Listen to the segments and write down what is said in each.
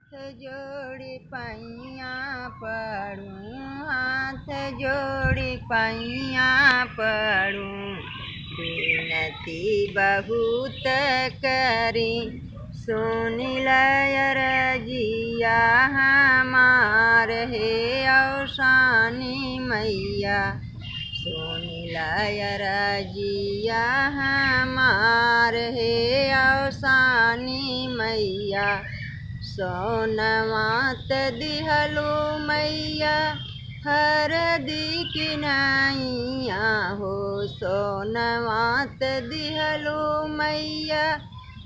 जोड़ी पैया पड़ूं, हाथ जोड़ी पैया पड़ूं। बिनती बहुत करी सुन लय रजिया हमार हे औसानी मैया। सुन लय रजिया हमार हे औसानी मैया। सोनवात दिहलो मैया हरदी किनाइया हो। सोनवात दिहलो मैया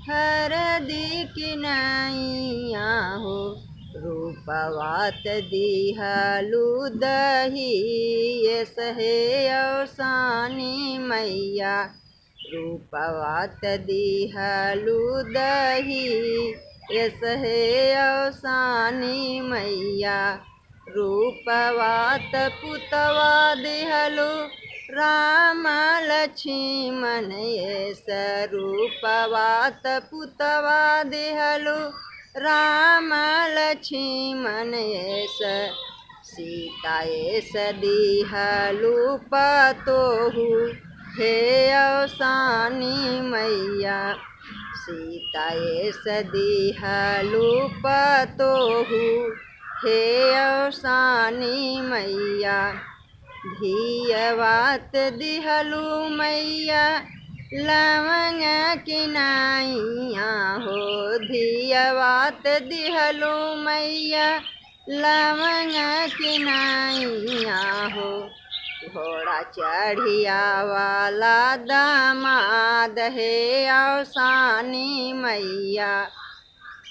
हरदी किनाइया हो। रूपवात दिहलु दही ये सहे औसानी मैया। रूपवात दिहलु दही ये सहे औसानी मैया। रूपवात पुतवा दिहलु राम लक्ष्मण ये रूपवात पुतवा दिहलु राम लक्ष्मण ये सीता ये दिहलु पतोहु हे औसानी मैया। सीता ये दिहलु पतोहु हे औसानी मैया। धियवात दिहलु मैया लवंग किनाइया हो। धियवात दिहलु मैया लवंग किनाइया हो। घोड़ा चढ़िया वाला दामाद हे औसानी मैया।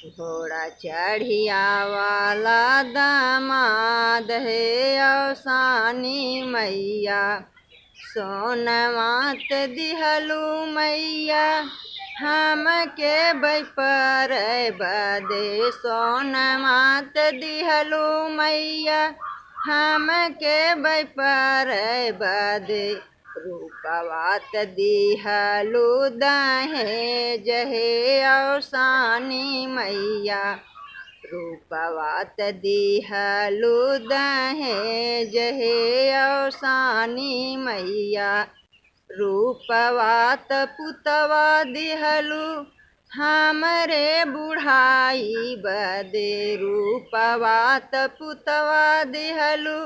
घोड़ा चढ़िया वाला दामाद हे औसानी मैया। सोनवात दिहलु मैया हमके बैपर बदे। सोनवात दिहलु मैया हमके बैपर बदे। रूपवात दिहलु दहेज हे औसानी मैया। रूपवात दिहलु दहेज हे औसानी मैया। रूपवात पुतवा दिहलु हमरे बुढ़ाई बदे। रूपवात पुतवा दिहलु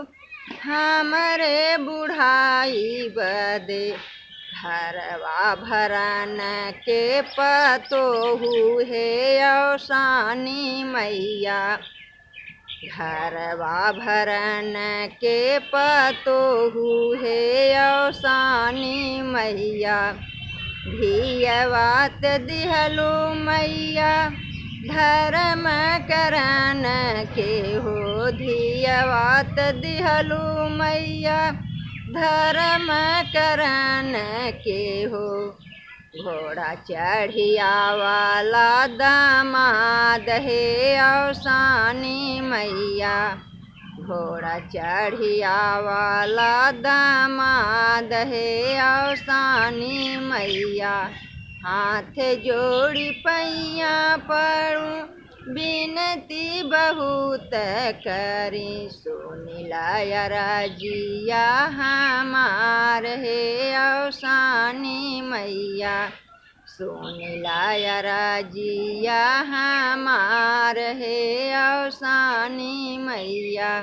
हमरे बुढ़ाई बदे। घरवा भरन के पतोहु हे औसानी मैया। घरवा भरन के पतोहु हे औसानी मैया। धियवात दिहलु मैया धर्म करन के हो। धियवात दिहलु मैया धर्म करन के हो। घोड़ा चढ़िया वाला दामाद हे औसानी मैया। घोड़ा चढ़िया वाला दामाद हे औसानी मैया। हाथ जोड़ी पैया पड़ूं बिनती बहुत करी सुन लय रजिया हमार हे औसानी मैया। सुन लय रजिया हमार हे औसानी मैया।